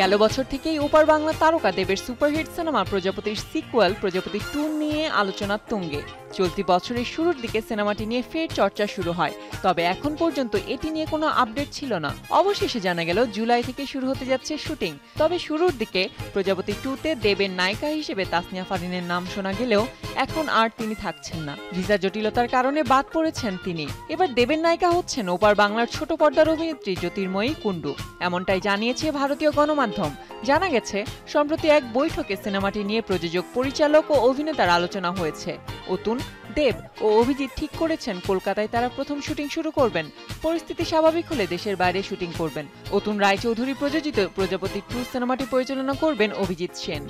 গেল বছর থেকেই ওপার বাংলা তারকা দেবের সুপারহিট সিনেমা প্রজাপতির সিকুয়েল প্রজাপতি 2 নিয়ে আলোচনার তুঙ্গে। চলতি বছরের শুরুর দিকে সিনেমাটি নিয়ে ফের চর্চা শুরু হয়, তবে এখন পর্যন্ত এটি নিয়ে কোনো আপডেট ছিল না। অবশেষে জানা গেল জুলাই থেকে শুরু হতে যাচ্ছে শুটিং। তবে শুরুর দিকে প্রজাপতি 2-তে দেবের নায়িকা হিসেবে তাসনিয়া ফারিনের নাম শোনা গেলেও এখন আর তিনি থাকছেন না। ভিসা জটিলতার কারণে বাদ পড়েছেন তিনি। এবার দেবের নায়িকা হচ্ছেন ওপার বাংলার ছোট পর্দার অভিনেত্রী জ্যোতির্ময়ী কুণ্ডু, এমনটাই জানিয়েছে ভারতীয় গণমাধ্যম। জানা গেছে, সম্প্রতি এক বৈঠকে সিনেমাটি নিয়ে প্রযোজক, পরিচালক ও অভিনেতার আলোচনা হয়েছে। অতুন, দেব ও অভিজিৎ ঠিক করেছেন কলকাতায় তারা প্রথম শুটিং শুরু করবেন। পরিস্থিতি স্বাভাবিক হলে দেশের বাইরে শুটিং করবেন। অতুন রায়চৌধুরী প্রযোজিত প্রজাপতি 2 সিনেমাটি পরিচালনা করবেন অভিজিৎ সেন।